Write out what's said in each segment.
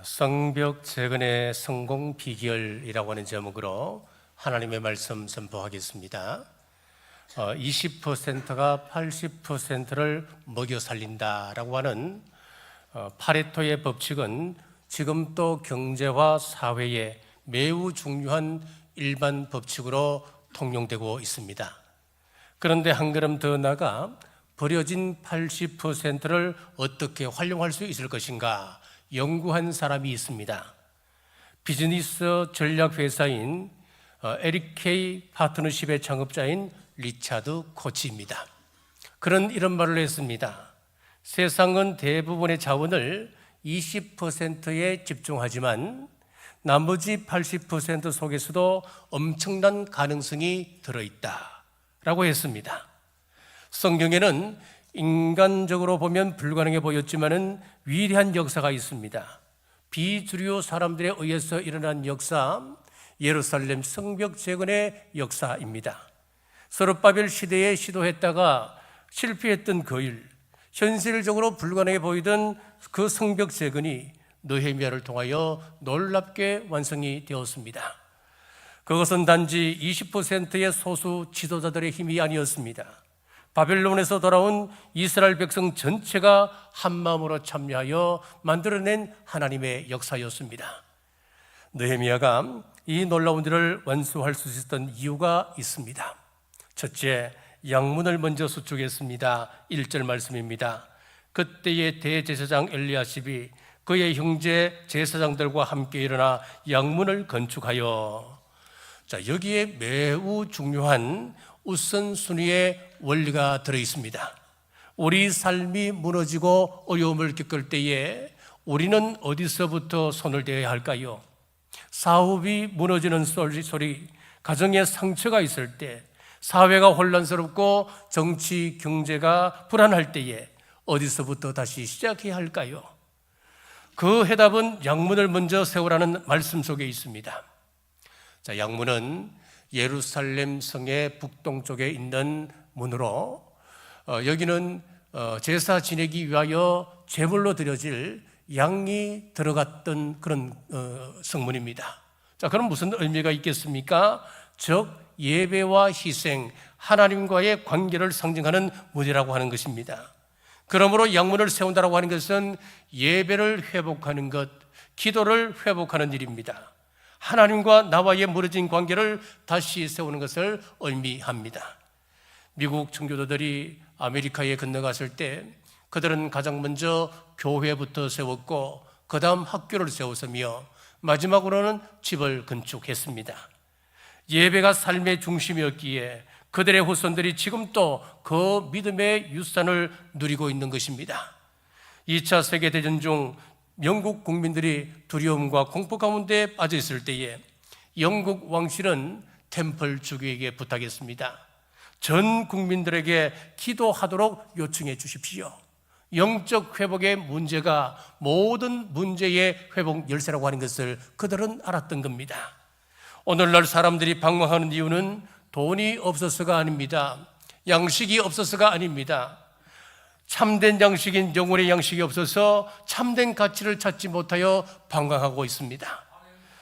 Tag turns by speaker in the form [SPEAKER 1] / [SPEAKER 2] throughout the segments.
[SPEAKER 1] 성벽 재건의 성공 비결이라고 하는 제목으로 하나님의 말씀 선포하겠습니다. 20%가 80%를 먹여 살린다라고 하는 파레토의 법칙은 지금 또 경제와 사회에 매우 중요한 일반 법칙으로 통용되고 있습니다. 그런데 한 걸음 더 나아가 버려진 80%를 어떻게 활용할 수 있을 것인가 연구한 사람이 있습니다. 비즈니스 전략 회사인 에릭 K 파트너십의 창업자인 리차드 코치입니다. 그런 이런 말을 했습니다. 세상은 대부분의 자원을 20%에 집중하지만 나머지 80% 속에서도 엄청난 가능성이 들어있다 라고 했습니다. 성경에는 인간적으로 보면 불가능해 보였지만은 위대한 역사가 있습니다. 비주류 사람들에 의해서 일어난 역사, 예루살렘 성벽 재건의 역사입니다. 스룹바벨 시대에 시도했다가 실패했던 그 일, 현실적으로 불가능해 보이던 그 성벽 재건이 느헤미야를 통하여 놀랍게 완성이 되었습니다. 그것은 단지 20%의 소수 지도자들의 힘이 아니었습니다. 바벨론에서 돌아온 이스라엘 백성 전체가 한마음으로 참여하여 만들어낸 하나님의 역사였습니다. 느헤미야가 이 놀라운 일을 완수할 수 있었던 이유가 있습니다. 첫째, 양문을 먼저 수축했습니다. 1절 말씀입니다. 그때의 대제사장 엘리야십이 그의 형제 제사장들과 함께 일어나 양문을 건축하여, 여기에 매우 중요한 우선순위의 원리가 들어있습니다. 우리 삶이 무너지고 어려움을 겪을 때에 우리는 어디서부터 손을 대야 할까요? 사업이 무너지는 소리, 가정에 상처가 있을 때, 사회가 혼란스럽고 정치, 경제가 불안할 때에 어디서부터 다시 시작해야 할까요? 그 해답은 양문을 먼저 세우라는 말씀 속에 있습니다. 양문은 예루살렘 성의 북동쪽에 있는 문으로, 여기는 제사 지내기 위하여 제물로 드려질 양이 들어갔던 그런 성문입니다. 그럼 무슨 의미가 있겠습니까? 즉 예배와 희생, 하나님과의 관계를 상징하는 문이라고 하는 것입니다. 그러므로 양문을 세운다라고 하는 것은 예배를 회복하는 것, 기도를 회복하는 일입니다. 하나님과 나와의 무너진 관계를 다시 세우는 것을 의미합니다. 미국 청교도들이 아메리카에 건너갔을 때 그들은 가장 먼저 교회부터 세웠고 그 다음 학교를 세웠으며 마지막으로는 집을 건축했습니다. 예배가 삶의 중심이었기에 그들의 후손들이 지금 또 그 믿음의 유산을 누리고 있는 것입니다. 2차 세계대전 중 영국 국민들이 두려움과 공포 가운데 빠져 있을 때에 영국 왕실은 템플 주교에게 부탁했습니다. 전 국민들에게 기도하도록 요청해 주십시오. 영적 회복의 문제가 모든 문제의 회복 열쇠라고 하는 것을 그들은 알았던 겁니다. 오늘날 사람들이 방황하는 이유는 돈이 없어서가 아닙니다. 양식이 없어서가 아닙니다. 참된 양식인 영혼의 양식이 없어서 참된 가치를 찾지 못하여 방황하고 있습니다.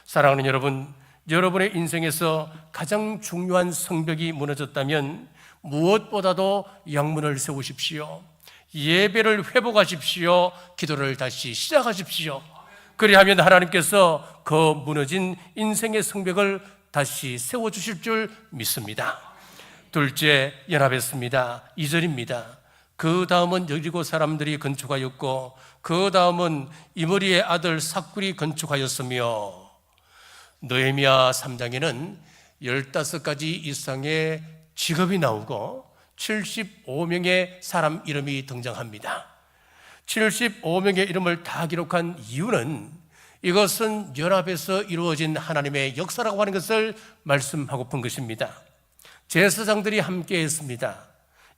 [SPEAKER 1] 사랑하는 여러분, 여러분의 인생에서 가장 중요한 성벽이 무너졌다면 무엇보다도 양문을 세우십시오. 예배를 회복하십시오. 기도를 다시 시작하십시오. 그리하면 하나님께서 그 무너진 인생의 성벽을 다시 세워주실 줄 믿습니다. 둘째, 연합했습니다. 2절입니다. 그 다음은 여리고 사람들이 건축하였고 그 다음은 이므리의 아들 삭굴이 건축하였으며, 느헤미야 3장에는 15가지 이상의 직업이 나오고 75명의 사람 이름이 등장합니다. 75명의 이름을 다 기록한 이유는 이것은 연합에서 이루어진 하나님의 역사라고 하는 것을 말씀하고픈 것입니다. 제사장들이 함께 했습니다.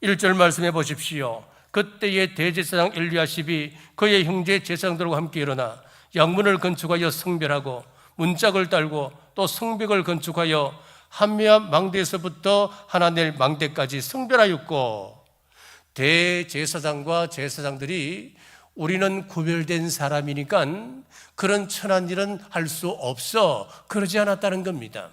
[SPEAKER 1] 1절 말씀해 보십시오. 그때의 대제사장 엘리야십이 그의 형제 제사장들과 함께 일어나 양문을 건축하여 성별하고 문짝을 달고 또 성벽을 건축하여 한미암 망대에서부터 하나넬 망대까지 성별하였고, 대제사장과 제사장들이 우리는 구별된 사람이니까 그런 천한 일은 할 수 없어, 그러지 않았다는 겁니다.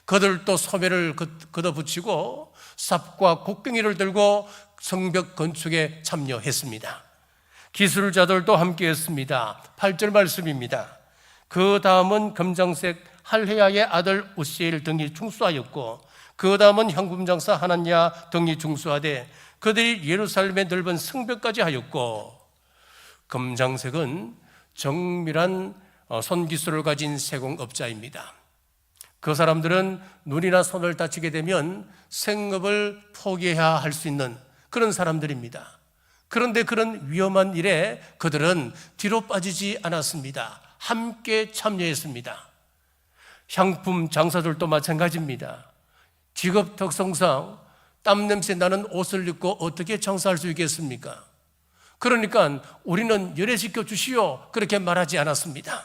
[SPEAKER 1] 그들도 소매를 걷어붙이고 삽과 곡괭이를 들고 성벽 건축에 참여했습니다. 기술자들도 함께했습니다. 8절 말씀입니다. 그 다음은 검정색 할헤야의 아들 우시엘 등이 중수하였고, 그 다음은 현금장사 하나냐 등이 중수하되 그들이 예루살렘의 넓은 성벽까지 하였고, 검정색은 정밀한 손기술을 가진 세공업자입니다. 그 사람들은 눈이나 손을 다치게 되면 생업을 포기해야 할 수 있는 그런 사람들입니다. 그런데 그런 위험한 일에 그들은 뒤로 빠지지 않았습니다. 함께 참여했습니다. 향품 장사들도 마찬가지입니다. 직업 특성상 땀 냄새 나는 옷을 입고 어떻게 장사할 수 있겠습니까? 그러니까 우리는 열애시켜 주시오, 그렇게 말하지 않았습니다.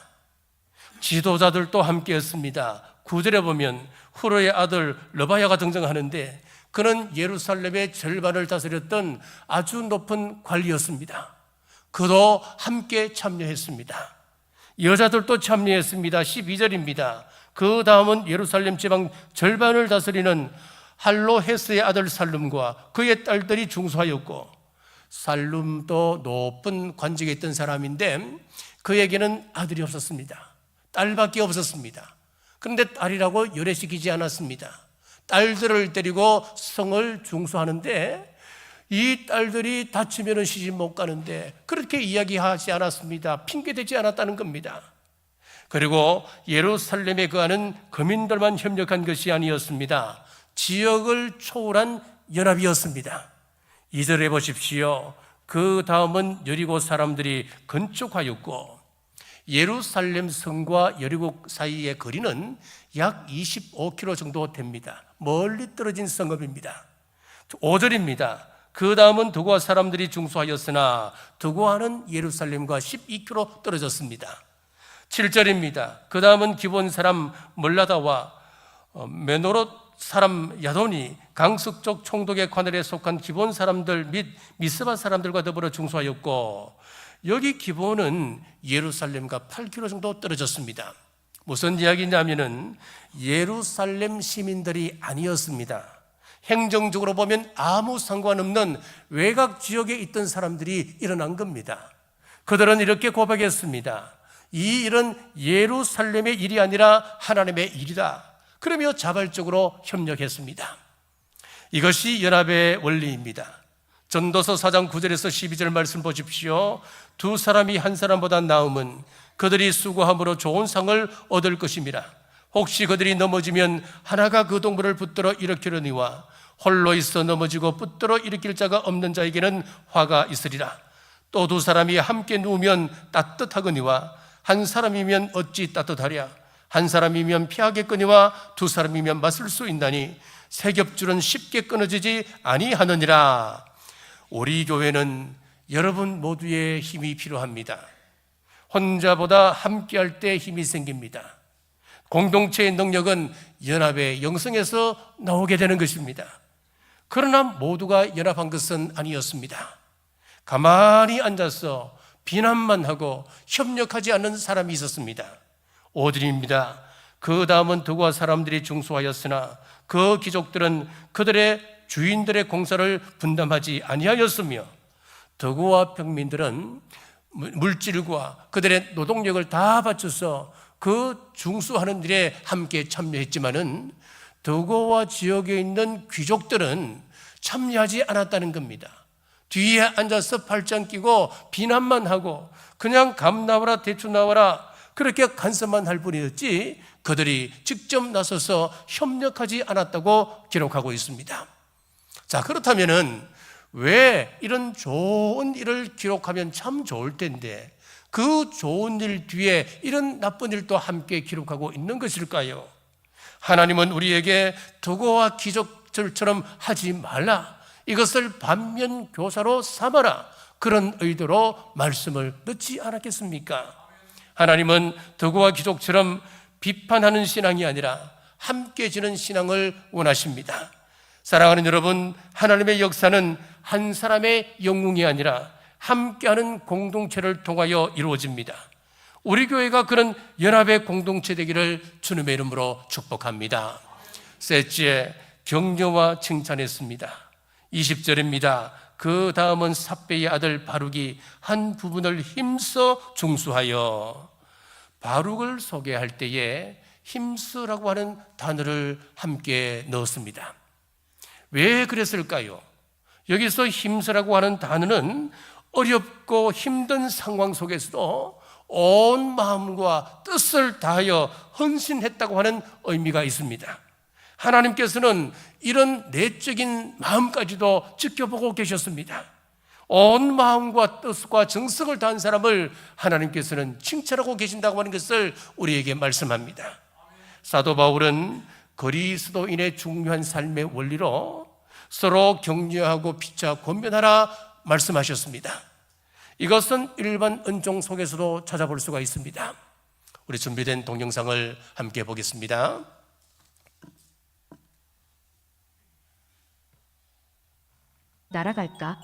[SPEAKER 1] 지도자들도 함께했습니다. 9절에 보면 후로의 아들 르바야가 등장하는데 그는 예루살렘의 절반을 다스렸던 아주 높은 관리였습니다. 그도 함께 참여했습니다. 여자들도 참여했습니다. 12절입니다. 그 다음은 예루살렘 지방 절반을 다스리는 할로헤스의 아들 살룸과 그의 딸들이 중수하였고, 살룸도 높은 관직에 있던 사람인데 그에게는 아들이 없었습니다. 딸밖에 없었습니다. 그런데 딸이라고 열애시키지 않았습니다. 딸들을 데리고 성을 중수하는데 이 딸들이 다치면 시집 못 가는데 그렇게 이야기하지 않았습니다. 핑계대지 않았다는 겁니다. 그리고 예루살렘에 거하는 거민들만 협력한 것이 아니었습니다. 지역을 초월한 연합이었습니다. 2절에 보십시오. 그 다음은 여리고 사람들이 건축하였고, 예루살렘 성과 여리고 사이의 거리는 약 25km 정도 됩니다. 멀리 떨어진 성읍입니다. 5절입니다. 그 다음은 두고아 사람들이 중수하였으나 두고아는 예루살렘과 12km 떨어졌습니다. 7절입니다. 그 다음은 기본 사람 몰라다와 메노롯 사람 야돈이 강석족 총독의 관할에 속한 기본 사람들 및 미스바 사람들과 더불어 중수하였고, 여기 기본은 예루살렘과 8km 정도 떨어졌습니다. 무슨 이야기냐면은 예루살렘 시민들이 아니었습니다. 행정적으로 보면 아무 상관없는 외곽 지역에 있던 사람들이 일어난 겁니다. 그들은 이렇게 고백했습니다. 이 일은 예루살렘의 일이 아니라 하나님의 일이다. 그러며 자발적으로 협력했습니다. 이것이 연합의 원리입니다. 전도서 4장 9절에서 12절 말씀 보십시오. 두 사람이 한 사람보다 나음은 그들이 수고함으로 좋은 상을 얻을 것임이라. 혹시 그들이 넘어지면 하나가 그 동물을 붙들어 일으키려니와 홀로 있어 넘어지고 붙들어 일으킬 자가 없는 자에게는 화가 있으리라. 또 두 사람이 함께 누우면 따뜻하거니와 한 사람이면 어찌 따뜻하랴. 한 사람이면 피하겠거니와 두 사람이면 맞설 수 있나니 세 겹줄은 쉽게 끊어지지 아니하느니라. 우리 교회는 여러분 모두의 힘이 필요합니다. 혼자보다 함께할 때 힘이 생깁니다. 공동체의 능력은 연합의 영성에서 나오게 되는 것입니다. 그러나 모두가 연합한 것은 아니었습니다. 가만히 앉아서 비난만 하고 협력하지 않는 사람이 있었습니다. 5절입니다. 그 다음은 두고아 사람들이 중수하였으나 그 귀족들은 그들의 주인들의 공사를 분담하지 아니하였으며, 두고아 평민들은 물질과 그들의 노동력을 다 바쳐서 그 중수하는 일에 함께 참여했지만은 두고아 지역에 있는 귀족들은 참여하지 않았다는 겁니다. 뒤에 앉아서 팔짱 끼고 비난만 하고 그냥 감 나와라 대추 나와라 그렇게 간섭만 할 뿐이었지 그들이 직접 나서서 협력하지 않았다고 기록하고 있습니다. 자, 그렇다면은 왜 이런 좋은 일을 기록하면 참 좋을 텐데 그 좋은 일 뒤에 이런 나쁜 일도 함께 기록하고 있는 것일까요? 하나님은 우리에게 두고와 귀족들처럼 하지 말라, 이것을 반면교사로 삼아라, 그런 의도로 말씀을 넣지 않았겠습니까? 하나님은 두고와 귀족처럼 비판하는 신앙이 아니라 함께 지는 신앙을 원하십니다. 사랑하는 여러분, 하나님의 역사는 한 사람의 영웅이 아니라 함께하는 공동체를 통하여 이루어집니다. 우리 교회가 그런 연합의 공동체 되기를 주님의 이름으로 축복합니다. 셋째, 격려와 칭찬했습니다. 20절입니다. 그 다음은 삽배의 아들 바룩이 한 부분을 힘써 중수하여, 바룩을 소개할 때에 힘쓰라고 하는 단어를 함께 넣었습니다. 왜 그랬을까요? 여기서 힘쓰라고 하는 단어는 어렵고 힘든 상황 속에서도 온 마음과 뜻을 다하여 헌신했다고 하는 의미가 있습니다. 하나님께서는 이런 내적인 마음까지도 지켜보고 계셨습니다. 온 마음과 뜻과 정성을 다한 사람을 하나님께서는 칭찬하고 계신다고 하는 것을 우리에게 말씀합니다. 사도 바울은 그리스도인의 중요한 삶의 원리로 서로 격려하고 피차 권면하라 말씀하셨습니다. 이것은 일반 은총 속에서도 찾아볼 수가 있습니다. 우리 준비된 동영상을 함께 보겠습니다.
[SPEAKER 2] 날아갈까?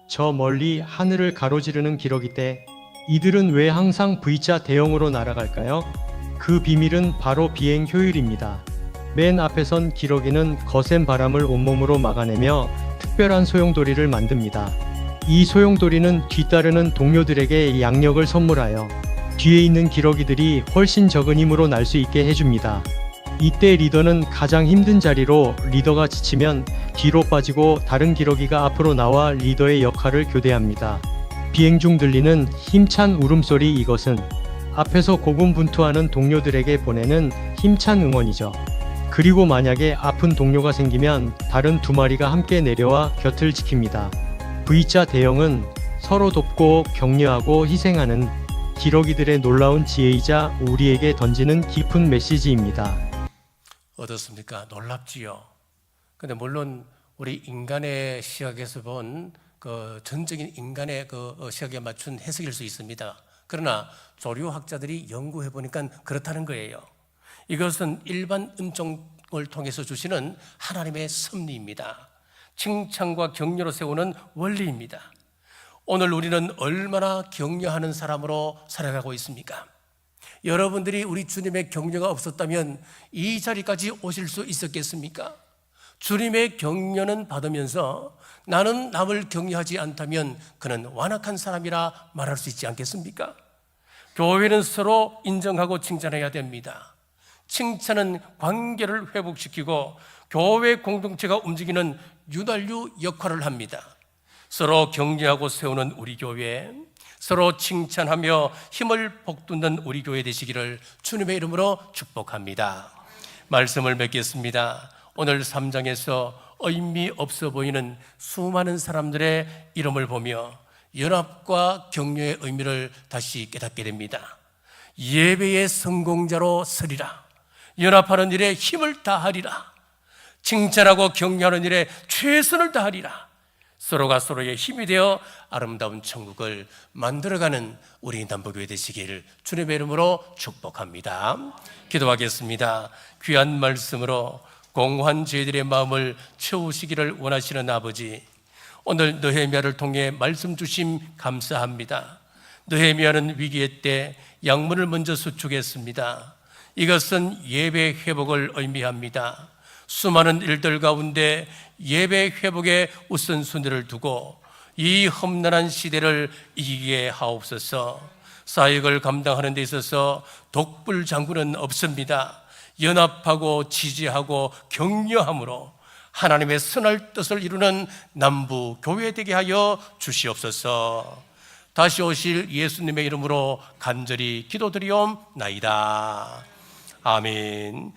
[SPEAKER 3] 저 멀리 하늘을 가로지르는 기러기 때 이들은 왜 항상 V자 대형으로 날아갈까요? 그 비밀은 바로 비행 효율입니다. 맨 앞에선 기러기는 거센 바람을 온몸으로 막아내며 특별한 소용돌이를 만듭니다. 이 소용돌이는 뒤따르는 동료들에게 양력을 선물하여 뒤에 있는 기러기들이 훨씬 적은 힘으로 날 수 있게 해줍니다. 이때 리더는 가장 힘든 자리로 리더가 지치면 뒤로 빠지고 다른 기러기가 앞으로 나와 리더의 역할을 교대합니다. 비행 중 들리는 힘찬 울음소리, 이것은 앞에서 고군분투하는 동료들에게 보내는 힘찬 응원이죠. 그리고 만약에 아픈 동료가 생기면 다른 두 마리가 함께 내려와 곁을 지킵니다. V자 대형은 서로 돕고 격려하고 희생하는 기러기들의 놀라운 지혜이자 우리에게 던지는 깊은 메시지입니다.
[SPEAKER 1] 어떻습니까? 놀랍지요. 근데 물론 우리 인간의 시각에서 본 그 전적인 인간의 그 시각에 맞춘 해석일 수 있습니다. 그러나 조류학자들이 연구해 보니까 그렇다는 거예요. 이것은 일반 은총을 통해서 주시는 하나님의 섭리입니다. 칭찬과 격려로 세우는 원리입니다. 오늘 우리는 얼마나 격려하는 사람으로 살아가고 있습니까? 여러분들이 우리 주님의 격려가 없었다면 이 자리까지 오실 수 있었겠습니까? 주님의 격려는 받으면서 나는 남을 격려하지 않다면 그는 완악한 사람이라 말할 수 있지 않겠습니까? 교회는 서로 인정하고 칭찬해야 됩니다. 칭찬은 관계를 회복시키고 교회 공동체가 움직이는 유달유 역할을 합니다. 서로 격려하고 세우는 우리 교회, 서로 칭찬하며 힘을 북돋는 우리 교회 되시기를 주님의 이름으로 축복합니다. 말씀을 맺겠습니다. 오늘 3장에서 의미 없어 보이는 수많은 사람들의 이름을 보며 연합과 격려의 의미를 다시 깨닫게 됩니다. 예배의 성공자로 서리라. 연합하는 일에 힘을 다하리라. 칭찬하고 격려하는 일에 최선을 다하리라. 서로가 서로의 힘이 되어 아름다운 천국을 만들어가는 우리 남부교회 되시기를 주님의 이름으로 축복합니다. 기도하겠습니다. 귀한 말씀으로 공허한 저희들의 마음을 채우시기를 원하시는 아버지, 오늘 느헤미야를 통해 말씀 주심 감사합니다. 느헤미야는 위기의 때 양문을 먼저 수축했습니다. 이것은 예배 회복을 의미합니다. 수많은 일들 가운데 예배 회복에 우선순위를 두고 이 험난한 시대를 이기게 하옵소서. 사역을 감당하는 데 있어서 독불장군은 없습니다. 연합하고 지지하고 격려함으로 하나님의 선할 뜻을 이루는 남부 교회 되게 하여 주시옵소서. 다시 오실 예수님의 이름으로 간절히 기도드리옵나이다. 아멘.